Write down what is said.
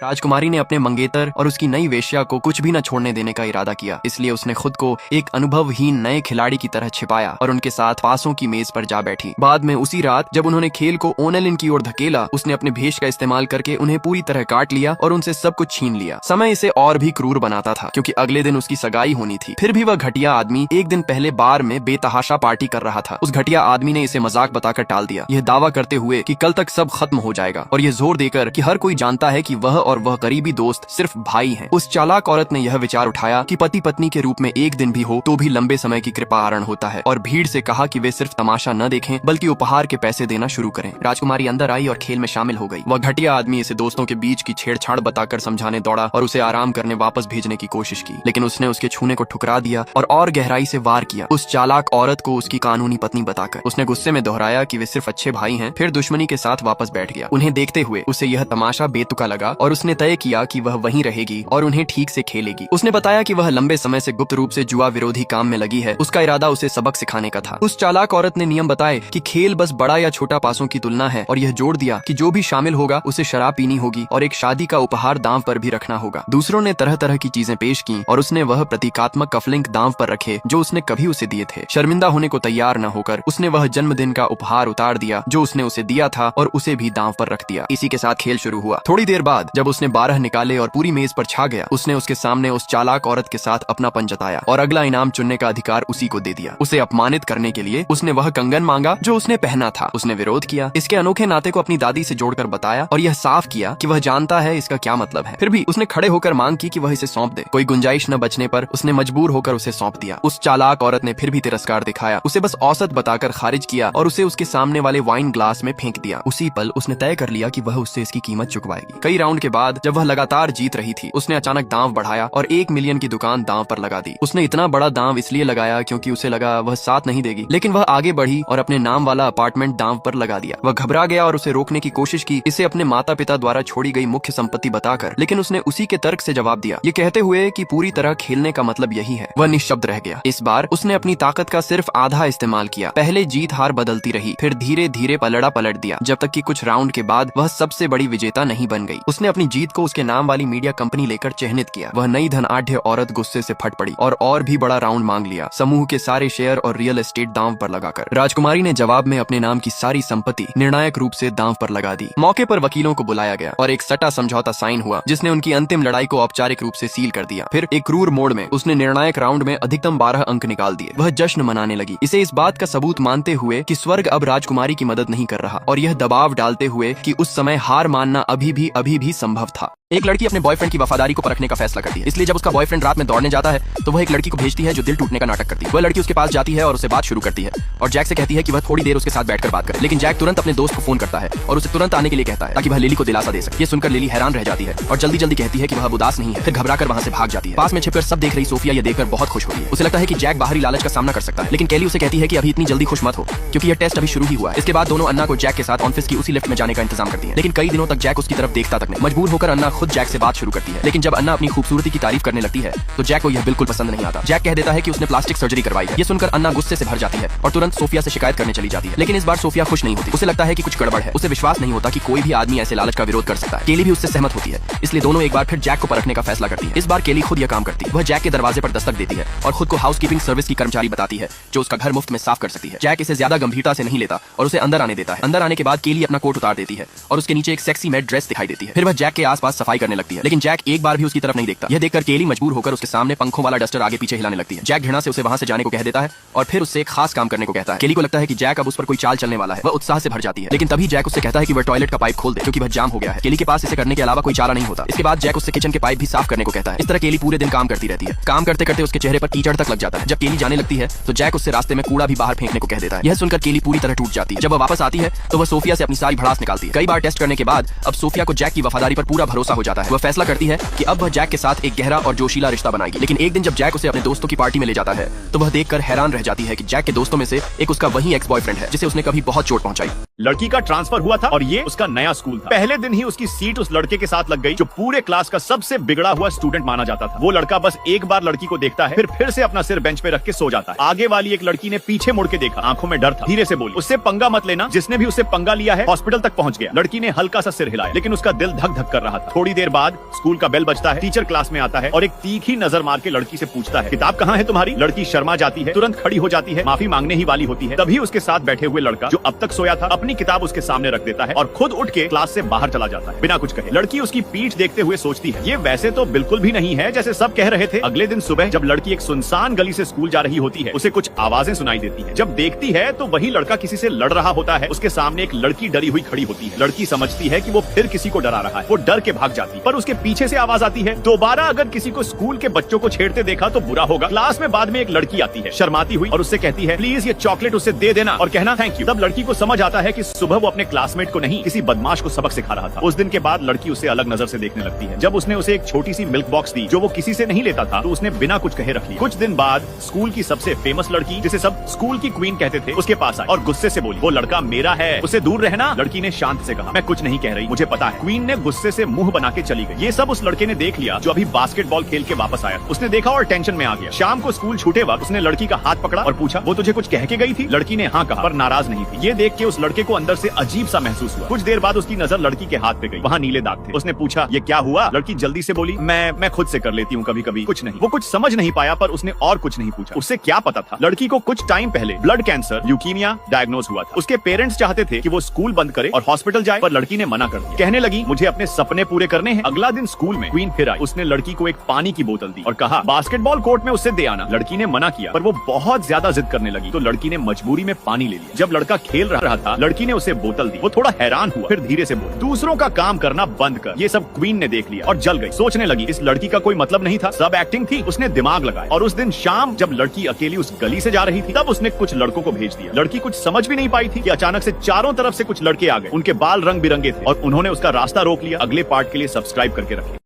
राजकुमारी ने अपने मंगेतर और उसकी नई वेश्या को कुछ भी न छोड़ने देने का इरादा किया, इसलिए उसने खुद को एक अनुभवहीन नए खिलाड़ी की तरह छिपाया और उनके साथ पासों की मेज पर जा बैठी। बाद में उसी रात जब उन्होंने खेल को ओनेलिन की ओर धकेला, उसने अपने भेष का इस्तेमाल करके उन्हें पूरी तरह काट लिया और उनसे सब कुछ छीन लिया। समय इसे और भी क्रूर बनाता था क्योंकि अगले दिन उसकी सगाई होनी थी। फिर भी वह घटिया आदमी एक दिन पहले बार में बेतहाशा पार्टी कर रहा था। उस घटिया आदमी ने इसे मजाक बताकर टाल दिया, यह दावा करते हुए कि कल तक सब खत्म हो जाएगा और यह जोर देकर कि हर कोई जानता है कि वह और वह करीबी दोस्त सिर्फ भाई हैं। उस चालाक औरत ने यह विचार उठाया कि पति पत्नी के रूप में एक दिन भी हो तो भी लंबे समय की कृपा आरण होता है और भीड़ से कहा कि वे सिर्फ तमाशा न देखें बल्कि उपहार के पैसे देना शुरू करें। राजकुमारी अंदर आई और खेल में शामिल हो गई। वह घटिया आदमी इसे दोस्तों के बीच की छेड़छाड़ बताकर समझाने दौड़ा और उसे आराम करने वापस भेजने की कोशिश की, लेकिन उसने उसके छूने को ठुकरा दिया और गहराई से वार किया, उस चालाक औरत को उसकी कानूनी पत्नी बताकर। उसने गुस्से में दोहराया कि वे सिर्फ अच्छे भाई हैं, फिर दुश्मनी के साथ वापस बैठ गया। उन्हें देखते हुए उसे यह तमाशा बेतुका लगा और उसने तय किया कि वह वहीं रहेगी और उन्हें ठीक से खेलेगी। उसने बताया कि वह लंबे समय से गुप्त रूप से जुआ विरोधी काम में लगी है, उसका इरादा उसे सबक सिखाने का था। उस चालाक औरत ने नियम बताए कि खेल बस बड़ा या छोटा पासों की तुलना है और यह जोड़ दिया कि जो भी शामिल होगा उसे शराब पीनी होगी और एक शादी का उपहार दांव पर भी रखना होगा। दूसरों ने तरह तरह की चीजें पेश की और उसने वह प्रतीकात्मक कफलिंक दांव पर रखे जो उसने कभी उसे दिए थे। शर्मिंदा होने को तैयार न होकर उसने वह जन्मदिन का उपहार उतार दिया जो उसने उसे दिया था और उसे भी दांव पर रख दिया। इसी के साथ खेल शुरू हुआ। थोड़ी देर बाद जब उसने 12 निकाले और पूरी मेज पर छा गया, उसने उसके सामने उस चालाक औरत के साथ अपनापन जताया और अगला इनाम चुनने का अधिकार उसी को दे दिया। उसे अपमानित करने के लिए उसने वह कंगन मांगा जो उसने पहना था। उसने विरोध किया, इसके अनोखे नाते को अपनी दादी से जोड़कर बताया और यह साफ किया कि वह जानता है इसका क्या मतलब है। फिर भी उसने खड़े होकर मांग की कि वह इसे सौंप दे। कोई गुंजाइश न बचने पर उसने मजबूर होकर उसे सौंप दिया। उस चालाक औरत ने फिर भी तिरस्कार दिखाया, उसे बस औसत बताकर खारिज किया और उसे उसके सामने वाले वाइन ग्लास में फेंक दिया। उसी पल उसने तय कर लिया कि वह उससे इसकी कीमत चुकवाएगी। कई राउंड के बाद जब वह लगातार जीत रही थी, उसने अचानक दांव बढ़ाया और 1 मिलियन की दुकान दांव पर लगा दी। उसने इतना बड़ा दांव इसलिए लगाया क्योंकि उसे लगा वह साथ नहीं देगी, लेकिन वह आगे बढ़ी और अपने नाम वाला अपार्टमेंट दांव पर लगा दिया। वह घबरा गया और उसे रोकने की कोशिश की, इसे अपने माता पिता द्वारा छोड़ी गई मुख्य संपत्ति बताकर, लेकिन उसने उसी के तर्क से जवाब दिया, ये कहते हुए कि पूरी तरह खेलने का मतलब यही है। वह निश्शब्द रह गया। इस बार उसने अपनी ताकत का सिर्फ आधा इस्तेमाल किया। पहले जीत हार बदलती रही, फिर धीरे धीरे पलट दिया, जब तक कि कुछ राउंड के बाद वह सबसे बड़ी विजेता नहीं बन गई। उसने अपनी जीत को उसके नाम वाली मीडिया कंपनी लेकर चिह्नित किया। वह नई धनाढ़ औरत गुस्से से फट पड़ी और भी बड़ा राउंड मांग लिया, समूह के सारे शेयर और रियल एस्टेट दांव पर लगाकर। राजकुमारी ने जवाब में अपने नाम की सारी संपत्ति निर्णायक रूप से दांव पर लगा दी। मौके पर वकीलों को बुलाया गया और एक सट्टा समझौता साइन हुआ जिसने उनकी अंतिम लड़ाई को औपचारिक रूप से सील कर दिया। फिर एक क्रूर मोड़ में उसने निर्णायक राउंड में अधिकतम 12 अंक निकाल दिए। वह जश्न मनाने लगी, इसे इस बात का सबूत मानते हुए कि स्वर्ग अब राजकुमारी की मदद नहीं कर रहा और यह दबाव डालते हुए कि उस समय हार मानना अभी भी संभव था। एक लड़की अपने बॉयफ्रेंड की वफादारी को परखने का फैसला करती है, इसलिए जब उसका बॉयफ्रेंड रात में दौड़ने जाता है तो वह एक लड़की को भेजती है जो दिल टूटने का नाटक करती है। वह लड़की उसके पास जाती है और उससे बात शुरू करती है और जैक से कहती है कि वह थोड़ी देर उसके साथ बैठकर बात करे, लेकिन जैक तुरंत अपने दोस्त को फोन करता है और उसे तुरंत आने के लिए कहता है ताकि वह लिली को दिलासा दे सके। ये सुनकर लिली हैरान रह जाती है और जल्दी कहती है कि वह उदास नहीं है, फिर घबराकर वहां से भाग जाती है। पास में छिपकर सब देख रही सोफिया ये देखकर बहुत खुश होती है। उसे लगता है कि जैक बाहरी लालच का सामना कर सकता है, लेकिन केली उसे कहती है कि अभी इतनी जल्दी खुश मत हो क्योंकि यह टेस्ट अभी शुरू ही हुआ है। इसके बाद दोनों अन्ना को जैक के साथ ऑफिस की उसी लिफ्ट में जाने का इंतजाम करती है, लेकिन कई दिनों तक जैक उसकी तरफ देखता तक नहीं। मजबूर होकर अन्ना खुद जैक से बात शुरू करती है, लेकिन जब अन्ना अपनी खूबसूरती की तारीफ करने लगती है तो जैक को यह बिल्कुल पसंद नहीं आता। जैक कह देता है कि उसने प्लास्टिक सर्जरी करवाई है। ये सुनकर अन्ना गुस्से से भर जाती है और तुरंत सोफिया से शिकायत करने चली जाती है, लेकिन इस बार सोफिया खुश नहीं होती। उसे लगता है कि कुछ गड़बड़ है। उसे विश्वास नहीं होता कि कोई भी आदमी ऐसे लालच का विरोध कर सकता है। केली भी उससे सहमत होती है, इसलिए दोनों एक बार फिर जैक को परखने का फैसला करती है। इस बार केली खुद यह काम करती है। वह जैक के दरवाजे पर दस्तक देती है और खुद को हाउसकीपिंग सर्विस की कर्मचारी बताती है जो उसका घर मुफ्त में साफ कर सकती है। जैक इसे ज्यादा गंभीरता से नहीं लेता और उसे अंदर आने देता है। अंदर आने के बाद केली अपना कोट उतार देती है और उसके नीचे एक सेक्सी मैट ड्रेस दिखाई देती है। फिर वह जैक के आसपास सफाई करने लगती है, लेकिन जैक एक बार भी उसकी तरफ नहीं देखता। यह देखकर केली मजबूर होकर उसके सामने पंखों वाला डस्टर आगे पीछे हिलाने लगती है। जैक घृणा से उसे वहां से जाने को कह देता है और फिर उससे एक खास काम करने को कहता है। केली को लगता है कि जैक अब उस पर कोई चाल चलने वाला है। वह उत्साह से भर जाती है, लेकिन तभी जैक उससे कहता है कि वह टॉयलेट का पाइप खोल दे क्योंकि वह जाम हो गया है। केली के पास इसे करने के अलावा कोई चारा नहीं होता। इसके बाद जैक उससे किचन के पाइप भी साफ करने को कहता है। इस तरह केली पूरे दिन काम करती रहती है। काम करते करते उसके चेहरे पर कीचड़ तक लग जाता है। जब केली जाने लगती है तो जैक उससे रास्ते में कूड़ा भी बाहर फेंकने को कह देता है। यह सुनकर केली पूरी तरह टूट जाती है। जब वह वापस आती है तो वह सोफिया से अपनी सारी भड़ास निकालती है। कई बार टेस्ट करने के बाद अब सोफिया को जैक की वफादारी पर पूरा भरोसा हो जाता है। वह फैसला करती है कि अब वह जैक के साथ एक गहरा और जोशीला रिश्ता बनाएगी। लेकिन एक दिन जब जैक उसे अपने दोस्तों की पार्टी में ले जाता है तो वह देखकर हैरान रह जाती है कि जैक के दोस्तों में से एक उसका वही एक्स बॉयफ्रेंड है जिसे उसने कभी बहुत चोट पहुंचाई। लड़की का ट्रांसफर हुआ था और ये उसका नया स्कूल था। पहले दिन ही उसकी सीट उस लड़के के साथ लग गई जो पूरे क्लास का सबसे बिगड़ा हुआ स्टूडेंट माना जाता था। वो लड़का बस एक बार लड़की को देखता है, फिर से अपना सिर बेंच पे रख के सो जाता है। आगे वाली एक लड़की ने पीछे मुड़ के देखा, आंखों में डर था, धीरे से बोली, उससे पंगा मत लेना। जिसने भी उससे पंगा लिया है हॉस्पिटल तक पहुंच गया। लड़की ने हल्का सा सिर हिलाया, लेकिन उसका दिल धक धक कर रहा था। थोड़ी देर बाद स्कूल का बेल बजता है, टीचर क्लास में आता है और एक तीखी नजर मार के लड़की से पूछता है, किताब कहाँ है तुम्हारी? लड़की शर्मा जाती है, तुरंत खड़ी हो जाती है, माफी मांगने ही वाली होती है। तभी उसके साथ बैठे हुए लड़का जो अब तक सोया था अपनी किताब उसके सामने रख देता है और खुद उठ के क्लास से बाहर चला जाता है बिना कुछ कहे। लड़की उसकी पीठ देखते हुए सोचती है, ये वैसे तो बिल्कुल भी नहीं है जैसे सब कह रहे थे। अगले दिन सुबह जब लड़की एक सुनसान गली से स्कूल जा रही होती है, उसे कुछ आवाजें सुनाई देती है। जब देखती है तो वही लड़का किसी से लड़ रहा होता है। उसके सामने एक लड़की डरी हुई खड़ी होती है। लड़की समझती है कि वो फिर किसी को डरा रहा है। वो डर के भाग जाती है, पर उसके पीछे से आवाज आती है, दोबारा अगर किसी को स्कूल के बच्चों को छेड़ते देखा तो बुरा होगा। क्लास में बाद में एक लड़की आती है शर्माती हुई और उससे कहती है, प्लीज ये चॉकलेट उसे दे देना और कहना थैंक यू। तब लड़की को समझ आता है कि सुबह वो अपने क्लासमेट को नहीं किसी बदमाश को सबक सिखा रहा था। उस दिन के बाद लड़की उसे अलग नजर से देखने लगती है। जब उसने उसे एक छोटी सी मिल्क बॉक्स दी जो वो किसी से नहीं लेता था, तो उसने बिना कुछ कहे रख लिया। कुछ दिन बाद स्कूल की सबसे फेमस लड़की, जिसे सब स्कूल की क्वीन कहते थे, उसके पास आई और गुस्से से बोली, वो लड़का मेरा है, उसे दूर रहना। लड़की ने शांत से कहा, मैं कुछ नहीं कह रही, मुझे पता है। क्वीन ने गुस्से से मुंह बना के चली गई। ये सब उस लड़के ने देख लिया जो अभी बास्केटबॉल खेल के वापस आया। उसने देखा और टेंशन में आ गया। शाम को स्कूल छूटे वक्त उसने लड़की का हाथ पकड़ा और पूछा, वो तुझे कुछ कह के गई थी? लड़की ने हाँ कहा, पर नाराज नहीं थी। ये देख के उस लड़के को अंदर से अजीब सा महसूस हुआ। कुछ देर बाद उसकी नजर लड़की के हाथ पे गई, वहाँ नीले दाग थे। उसने पूछा, ये क्या हुआ? लड़की जल्दी से बोली, मैं खुद से कर लेती हूँ कभी कभी, कुछ नहीं। वो कुछ समझ नहीं पाया, पर उसने और कुछ नहीं पूछा। उससे क्या पता था लड़की को कुछ टाइम पहले ब्लड कैंसर ल्यूकीमिया डायग्नोज हुआ था। उसके पेरेंट्स चाहते थे कि वो स्कूल बंद करे और हॉस्पिटल जाए, पर लड़की ने मना कर दिया। कहने लगी, मुझे अपने सपने पूरे करने हैं। अगला दिन स्कूल में क्वीन फिर आई। उसने लड़की को एक पानी की बोतल दी और कहा, बास्केटबॉल कोर्ट में उससे दे आना। लड़की ने मना किया, पर वो बहुत ज्यादा जिद करने लगी, तो लड़की ने मजबूरी में पानी ले लिया। जब लड़का खेल रहा था, लड़की ने उसे बोतल दी। वो थोड़ा हैरान हुआ, फिर धीरे से बोली, दूसरों का काम करना बंद कर। ये सब क्वीन ने देख लिया और जल गई। सोचने लगी, इस लड़की का कोई मतलब नहीं था, सब एक्टिंग थी। उसने दिमाग लगाया और उस दिन शाम जब लड़की अकेली उस गली से जा रही थी, तब उसने कुछ लड़कों को भेज दिया। लड़की कुछ समझ भी नहीं पाई थी कि अचानक से चारों तरफ से कुछ लड़के आ गए। उनके बाल रंग बिरंगे थे और उन्होंने उसका रास्ता रोक लिया। अगले पार्ट के लिए सब्सक्राइब करके रखें।